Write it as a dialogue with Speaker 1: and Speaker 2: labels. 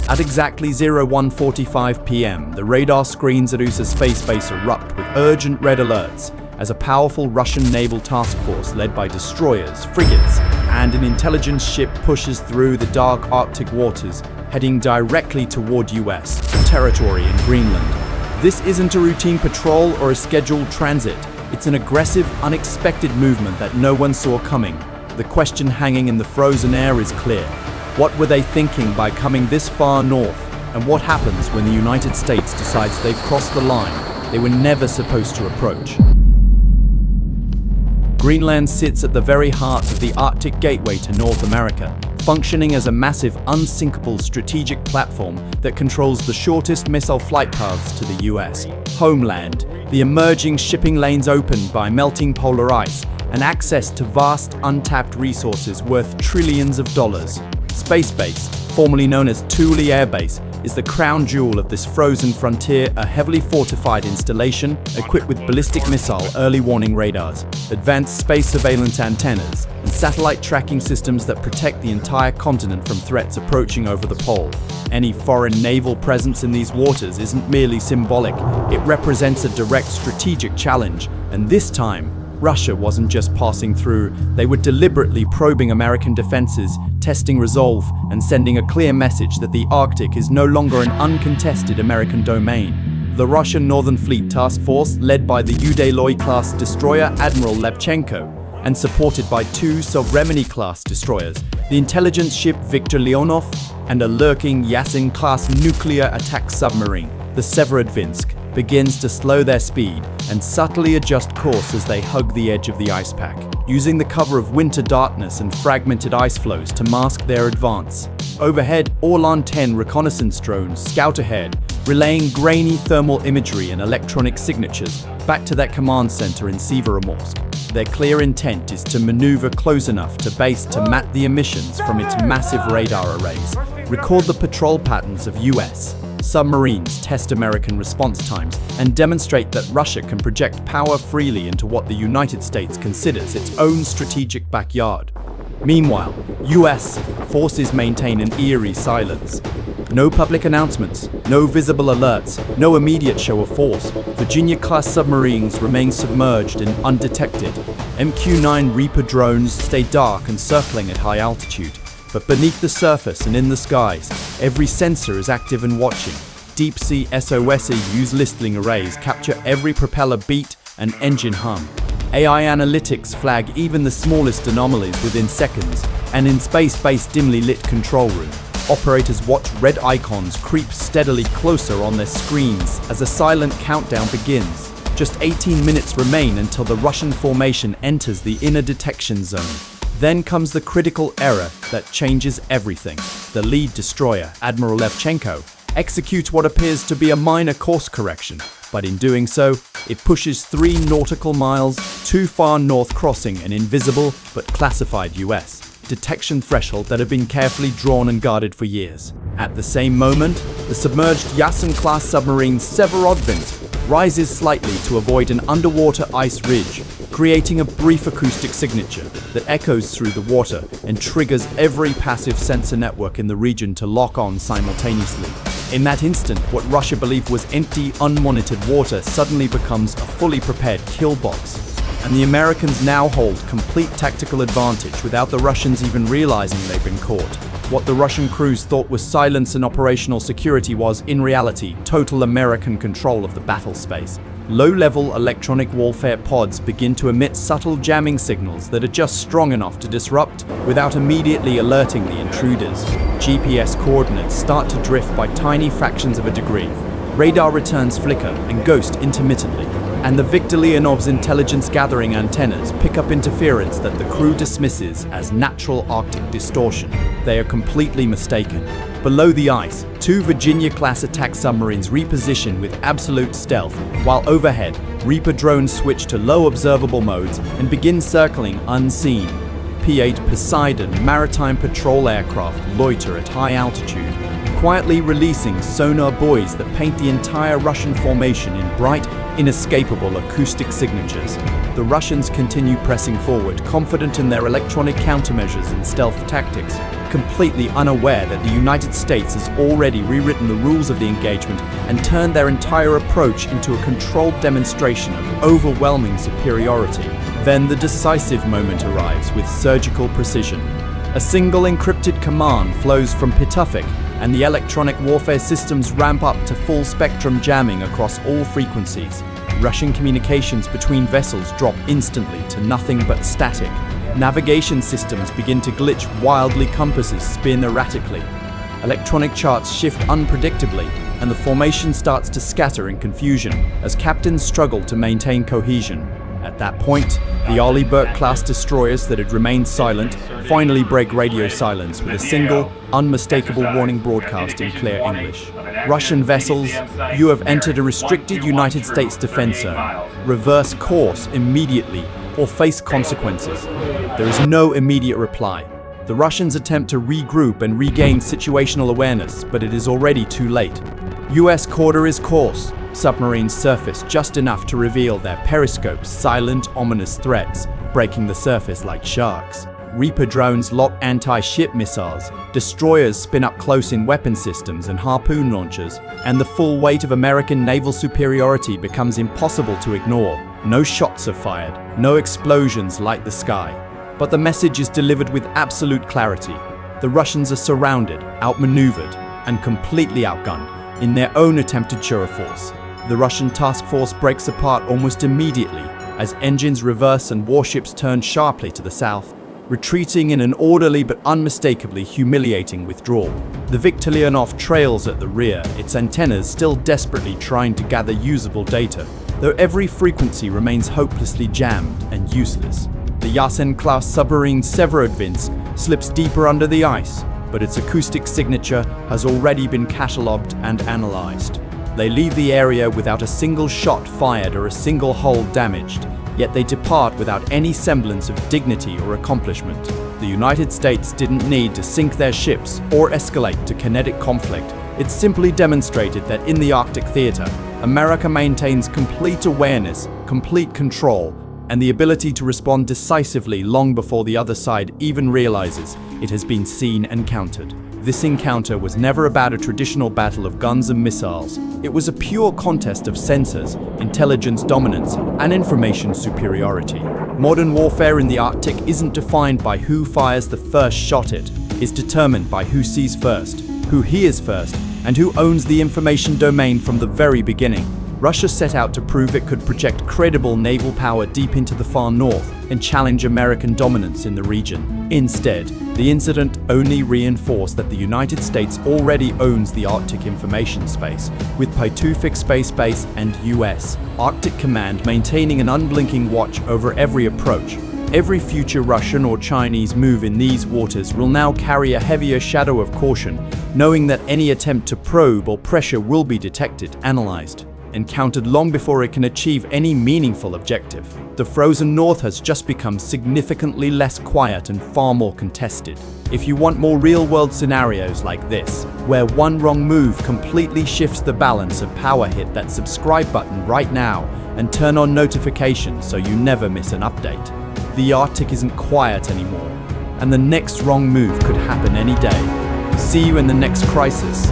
Speaker 1: At exactly 01:45 p.m., the radar screens at USA's space base erupt with urgent red alerts as a powerful Russian naval task force led by destroyers, frigates, and an intelligence ship pushes through the dark Arctic waters, heading directly toward US territory in Greenland. This isn't a routine patrol or a scheduled transit. It's an aggressive, unexpected movement that no one saw coming. The question hanging in the frozen air is clear. What were they thinking by coming this far north? And what happens when the United States decides they've crossed the line they were never supposed to approach? Greenland sits at the very heart of the Arctic gateway to North America, functioning as a massive, unsinkable strategic platform that controls the shortest missile flight paths to the US homeland, the emerging shipping lanes opened by melting polar ice, and access to vast, untapped resources worth trillions of dollars. Space Base, formerly known as Thule Air Base, is the crown jewel of this frozen frontier, a heavily fortified installation equipped with ballistic missile early warning radars, advanced space surveillance antennas, and satellite tracking systems that protect the entire continent from threats approaching over the pole. Any foreign naval presence in these waters isn't merely symbolic, it represents a direct strategic challenge, and this time, Russia wasn't just passing through, they were deliberately probing American defenses, testing resolve, and sending a clear message that the Arctic is no longer an uncontested American domain. The Russian Northern Fleet Task Force, led by the Udaloy-class destroyer Admiral Levchenko, and supported by two Sovremeny-class destroyers, the intelligence ship Viktor Leonov, and a lurking Yasin-class nuclear attack submarine, the Severodvinsk, begins to slow their speed and subtly adjust course as they hug the edge of the ice pack, using the cover of winter darkness and fragmented ice flows to mask their advance. Overhead, Orlan-10 reconnaissance drones scout ahead, relaying grainy thermal imagery and electronic signatures back to their command center in Severomorsk. Their clear intent is to maneuver close enough to base to map the emissions from its massive radar arrays, record the patrol patterns of US submarines, test American response times, and demonstrate that Russia can project power freely into what the United States considers its own strategic backyard. Meanwhile, US forces maintain an eerie silence. No public announcements, no visible alerts, no immediate show of force. Virginia-class submarines remain submerged and undetected. MQ-9 Reaper drones stay dark and circling at high altitude. But beneath the surface and in the skies, every sensor is active and watching. Deep-sea SOSAU's listening arrays capture every propeller beat and engine hum. AI analytics flag even the smallest anomalies within seconds, and in space-based dimly lit control room, operators watch red icons creep steadily closer on their screens as a silent countdown begins. Just 18 minutes remain until the Russian formation enters the inner detection zone. Then comes the critical error that changes everything. The lead destroyer, Admiral Levchenko, executes what appears to be a minor course correction, but in doing so, it pushes 3 nautical miles too far north, crossing an invisible but classified US detection threshold that had been carefully drawn and guarded for years. At the same moment, the submerged Yasin-class submarine Severodvinsk rises slightly to avoid an underwater ice ridge, creating a brief acoustic signature that echoes through the water and triggers every passive sensor network in the region to lock on simultaneously. In that instant, what Russia believed was empty, unmonitored water suddenly becomes a fully prepared kill box. And the Americans now hold complete tactical advantage without the Russians even realizing they've been caught. What the Russian crews thought was silence and operational security was, in reality, total American control of the battle space. Low-level electronic warfare pods begin to emit subtle jamming signals that are just strong enough to disrupt without immediately alerting the intruders. GPS coordinates start to drift by tiny fractions of a degree. Radar returns flicker and ghost intermittently, and the Viktor Leonov's intelligence gathering antennas pick up interference that the crew dismisses as natural Arctic distortion. They are completely mistaken. Below the ice, 2 Virginia-class attack submarines reposition with absolute stealth, while overhead, Reaper drones switch to low observable modes and begin circling unseen. P-8 Poseidon maritime patrol aircraft loiter at high altitude, quietly releasing sonar buoys that paint the entire Russian formation in bright, inescapable acoustic signatures. The Russians continue pressing forward, confident in their electronic countermeasures and stealth tactics. completely unaware that the United States has already rewritten the rules of the engagement and turned their entire approach into a controlled demonstration of overwhelming superiority. Then the decisive moment arrives with surgical precision. A single encrypted command flows from Pituffik, and the electronic warfare systems ramp up to full-spectrum jamming across all frequencies. Russian communications between vessels drop instantly to nothing but static. Navigation systems begin to glitch wildly, compasses spin erratically. Electronic charts shift unpredictably, and the formation starts to scatter in confusion as captains struggle to maintain cohesion. At that point, the Arleigh Burke-class destroyers that had remained silent finally break radio silence with a single, unmistakable warning broadcast in clear English. Russian vessels, you have entered a restricted United States defense zone. Reverse course immediately or face consequences. There is no immediate reply. The Russians attempt to regroup and regain situational awareness, but it is already too late. US quarter is course. Submarines surface just enough to reveal their periscopes, silent, ominous threats, breaking the surface like sharks. Reaper drones lock anti-ship missiles, destroyers spin up close-in weapon systems and harpoon launchers, and the full weight of American naval superiority becomes impossible to ignore. No shots are fired, no explosions light the sky. But the message is delivered with absolute clarity. The Russians are surrounded, outmaneuvered, and completely outgunned in their own attempt to show a force. The Russian task force breaks apart almost immediately as engines reverse and warships turn sharply to the south, retreating in an orderly but unmistakably humiliating withdrawal. The Viktor Leonov trails at the rear, its antennas still desperately trying to gather usable data, though every frequency remains hopelessly jammed and useless. The Yasen-class submarine Severodvinsk slips deeper under the ice, but its acoustic signature has already been catalogued and analyzed. They leave the area without a single shot fired or a single hull damaged, yet they depart without any semblance of dignity or accomplishment. The United States didn't need to sink their ships or escalate to kinetic conflict. It simply demonstrated that in the Arctic theater, America maintains complete awareness, complete control, and the ability to respond decisively long before the other side even realizes it has been seen and countered. This encounter was never about a traditional battle of guns and missiles. It was a pure contest of sensors, intelligence dominance, and information superiority. Modern warfare in the Arctic isn't defined by who fires the first shot. It is determined by who sees first, who hears first, and who owns the information domain from the very beginning. Russia set out to prove it could project credible naval power deep into the far north and challenge American dominance in the region. Instead, the incident only reinforced that the United States already owns the Arctic information space, with Pituffik Space Base and US Arctic Command maintaining an unblinking watch over every approach. Every future Russian or Chinese move in these waters will now carry a heavier shadow of caution, knowing that any attempt to probe or pressure will be detected, analyzed, and countered long before it can achieve any meaningful objective. The frozen north has just become significantly less quiet and far more contested. If you want more real-world scenarios like this, where one wrong move completely shifts the balance of power, hit that subscribe button right now and turn on notifications so you never miss an update. The Arctic isn't quiet anymore, and the next wrong move could happen any day. See you in the next crisis.